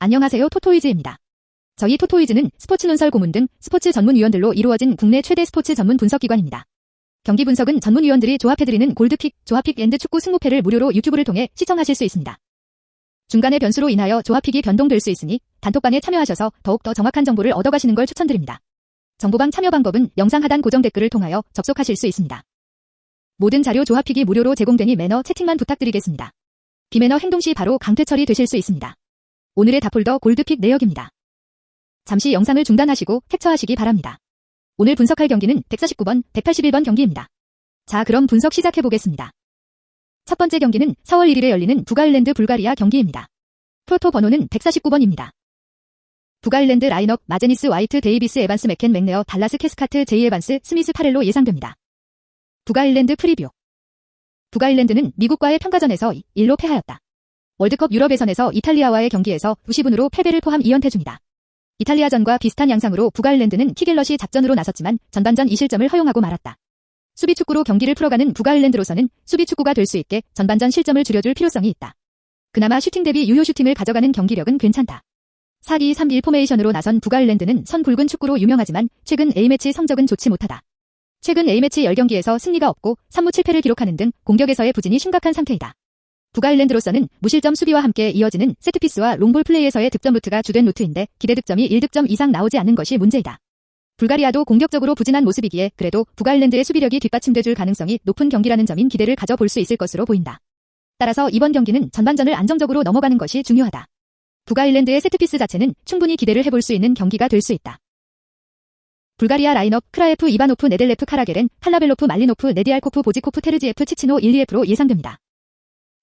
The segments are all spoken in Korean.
안녕하세요, 토토이즈입니다. 저희 토토이즈는 스포츠 논설 고문 등 스포츠 전문위원들로 이루어진 국내 최대 스포츠 전문 분석기관입니다. 경기 분석은 전문위원들이 조합해드리는 골드픽, 조합픽 앤드 축구 승무패를 무료로 유튜브를 통해 시청하실 수 있습니다. 중간의 변수로 인하여 조합픽이 변동될 수 있으니 단톡방에 참여하셔서 더욱더 정확한 정보를 얻어가시는 걸 추천드립니다. 정보방 참여 방법은 영상 하단 고정 댓글을 통하여 접속하실 수 있습니다. 모든 자료 조합픽이 무료로 제공되니 매너 채팅만 부탁드리겠습니다. 비매너 행동 시 바로 강퇴 처리되실 수 있습니다. 오늘의 다폴더 골드픽 내역입니다. 잠시 영상을 중단하시고 캡처하시기 바랍니다. 오늘 분석할 경기는 149번, 181번 경기입니다. 자, 그럼 분석 시작해보겠습니다. 첫 번째 경기는 4월 1일에 열리는 북아일랜드 불가리아 경기입니다. 프로토 번호는 149번입니다. 북아일랜드 라인업 마제니스 와이트 데이비스 에반스 맥켄 맥네어 달라스 캐스카트 제이 에반스 스미스 파렐로 예상됩니다. 북아일랜드 프리뷰. 북아일랜드는 미국과의 평가전에서 1로 패하였다. 월드컵 유럽 예선에서 이탈리아와의 경기에서 90분으로 패배를 포함 2연패 중이다. 이탈리아전과 비슷한 양상으로 북아일랜드는 키겔럿이 작전으로 나섰지만 전반전 2실점을 허용하고 말았다. 수비 축구로 경기를 풀어가는 북아일랜드로서는 수비 축구가 될 수 있게 전반전 실점을 줄여줄 필요성이 있다. 그나마 슈팅 대비 유효 슈팅을 가져가는 경기력은 괜찮다. 4-2-3-1 포메이션으로 나선 북아일랜드는 선 굵은 축구로 유명하지만 최근 A매치 성적은 좋지 못하다. 최근 A매치 10경기에서 승리가 없고 3무 7패를 기록하는 등 공격에서의 부진이 심각한 상태이다. 북아일랜드로서는 무실점 수비와 함께 이어지는 세트피스와 롱볼 플레이에서의 득점 루트가 주된 루트인데 기대 득점이 1득점 이상 나오지 않는 것이 문제이다. 불가리아도 공격적으로 부진한 모습이기에 그래도 북아일랜드의 수비력이 뒷받침돼줄 가능성이 높은 경기라는 점인 기대를 가져볼 수 있을 것으로 보인다. 따라서 이번 경기는 전반전을 안정적으로 넘어가는 것이 중요하다. 북아일랜드의 세트피스 자체는 충분히 기대를 해볼 수 있는 경기가 될 수 있다. 불가리아 라인업 크라에프 이바노프 네델레프 카라겔렌 칼라벨로프 말리노프 네디알코프 보지코프 테르지에프 치치노 일리에프로 예상됩니다.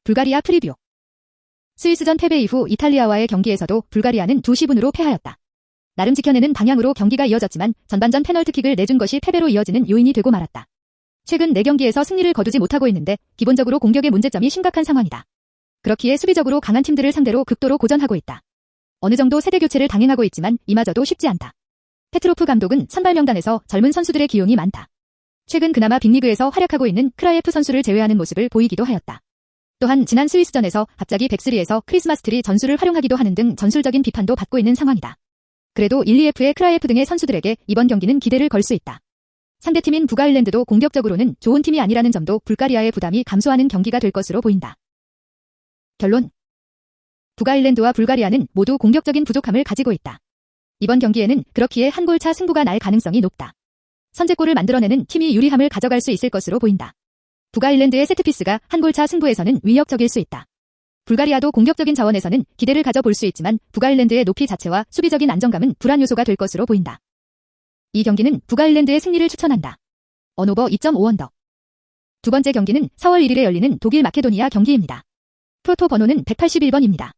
불가리아 프리뷰. 스위스전 패배 이후 이탈리아와의 경기에서도 불가리아는 2시분으로 패하였다. 나름 지켜내는 방향으로 경기가 이어졌지만 전반전 페널티킥을 내준 것이 패배로 이어지는 요인이 되고 말았다. 최근 4경기에서 승리를 거두지 못하고 있는데 기본적으로 공격의 문제점이 심각한 상황이다. 그렇기에 수비적으로 강한 팀들을 상대로 극도로 고전하고 있다. 어느 정도 세대 교체를 당행하고 있지만 이마저도 쉽지 않다. 페트로프 감독은 선발 명단에서 젊은 선수들의 기용이 많다. 최근 그나마 빅리그에서 활약하고 있는 크라예프 선수를 제외하는 모습을 보이기도 하였다. 또한 지난 스위스전에서 갑자기 백스리에서 크리스마스 트리 전술을 활용하기도 하는 등 전술적인 비판도 받고 있는 상황이다. 그래도 일리에프의 크라예프 등의 선수들에게 이번 경기는 기대를 걸 수 있다. 상대팀인 북아일랜드도 공격적으로는 좋은 팀이 아니라는 점도 불가리아의 부담이 감소하는 경기가 될 것으로 보인다. 결론. 북아일랜드와 불가리아는 모두 공격적인 부족함을 가지고 있다. 이번 경기에는 그렇기에 한 골차 승부가 날 가능성이 높다. 선제골을 만들어내는 팀이 유리함을 가져갈 수 있을 것으로 보인다. 북아일랜드의 세트피스가 한 골차 승부에서는 위협적일 수 있다. 불가리아도 공격적인 자원에서는 기대를 가져볼 수 있지만 북아일랜드의 높이 자체와 수비적인 안정감은 불안 요소가 될 것으로 보인다. 이 경기는 북아일랜드의 승리를 추천한다. 언오버 2.5언더. 두 번째 경기는 4월 1일에 열리는 독일 마케도니아 경기입니다. 프로토 번호는 181번입니다.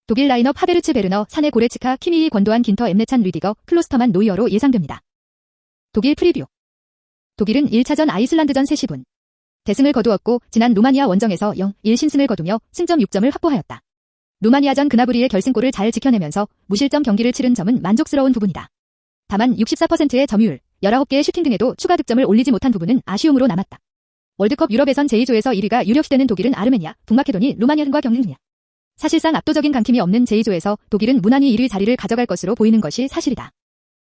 독일 라인업 하베르츠 베르너, 사네 고레츠카, 키미히 권도한 긴터 엠레찬 리디거, 클로스터만 노이어로 예상됩니다. 독일 프리뷰. 독일은 1차전 아이슬란드전 3시분. 대승을 거두었고 지난 루마니아 원정에서 0-1 신승을 거두며 승점 6점을 확보하였다. 루마니아전 그나브리의 결승골을 잘 지켜내면서 무실점 경기를 치른 점은 만족스러운 부분이다. 다만 64%의 점유율, 19개의 슈팅 등에도 추가 득점을 올리지 못한 부분은 아쉬움으로 남았다. 월드컵 유럽 예선 제2조에서 1위가 유력시되는 독일은 아르메니아, 북마케도니, 루마니아 등과 경쟁 중이다. 사실상 압도적인 강팀이 없는 제2조에서 독일은 무난히 1위 자리를 가져갈 것으로 보이는 것이 사실이다.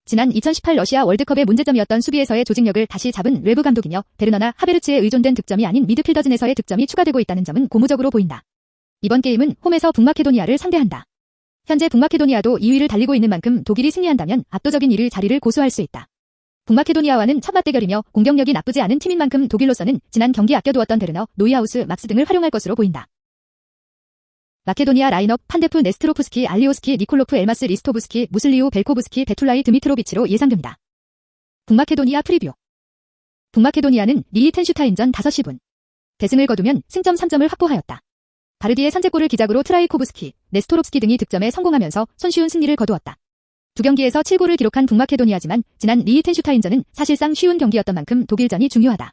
지난 2018 러시아 월드컵의 문제점이었던 수비에서의 조직력을 다시 잡은 르브 감독이며 베르너나 하베르츠에 의존된 득점이 아닌 미드필더진에서의 득점이 추가되고 있다는 점은 고무적으로 보인다. 이번 게임은 홈에서 북마케도니아를 상대한다. 현재 북마케도니아도 2위를 달리고 있는 만큼 독일이 승리한다면 압도적인 1위 자리를 고수할 수 있다. 북마케도니아와는 첫 맞대결이며 공격력이 나쁘지 않은 팀인 만큼 독일로서는 지난 경기 아껴두었던 베르너, 노이하우스, 막스 등을 활용할 것으로 보인다. 마케도니아 라인업 판데프 네스트로프스키 알리오스키 니콜로프 엘마스 리스토브스키 무슬리우 벨코브스키 베툴라이 드미트로비치로 예상됩니다. 북마케도니아 프리뷰. 북마케도니아는 리히텐슈타인전 5시분. 대승을 거두면 승점 3점을 확보하였다. 바르디의 선제골을 기작으로 트라이코브스키, 네스토롭스키 등이 득점에 성공하면서 손쉬운 승리를 거두었다. 두 경기에서 7골을 기록한 북마케도니아지만 지난 리히텐슈타인전은 사실상 쉬운 경기였던 만큼 독일전이 중요하다.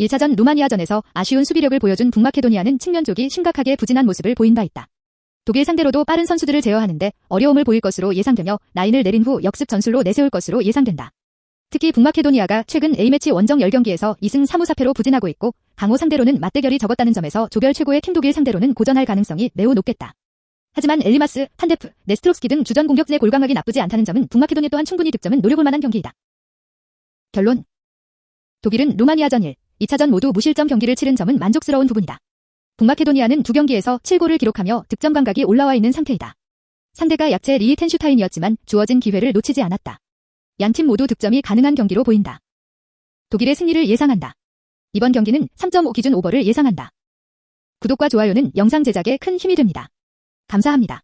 1차전 루마니아전에서 아쉬운 수비력을 보여준 북마케도니아는 측면 쪽이 심각하게 부진한 모습을 보인 바 있다. 독일 상대로도 빠른 선수들을 제어하는데 어려움을 보일 것으로 예상되며 라인을 내린 후 역습 전술로 내세울 것으로 예상된다. 특히 북마케도니아가 최근 A매치 원정 10경기에서 2승 3무 4패로 부진하고 있고 강호 상대로는 맞대결이 적었다는 점에서 조별 최고의 팀 독일 상대로는 고전할 가능성이 매우 높겠다. 하지만 엘리마스, 판데프, 네스트롭스키 등 주전 공격진의 골강하기 나쁘지 않다는 점은 북마케도니아 또한 충분히 득점은 노려볼 만한 경기이다. 결론. 독일은 루마니아전 1, 2차전 모두 무실점 경기를 치른 점은 만족스러운 부분이다. 북마케도니아는 두 경기에서 7골을 기록하며 득점 감각이 올라와 있는 상태이다. 상대가 약체 리히텐슈타인이었지만 주어진 기회를 놓치지 않았다. 양팀 모두 득점이 가능한 경기로 보인다. 독일의 승리를 예상한다. 이번 경기는 3.5 기준 오버를 예상한다. 구독과 좋아요는 영상 제작에 큰 힘이 됩니다. 감사합니다.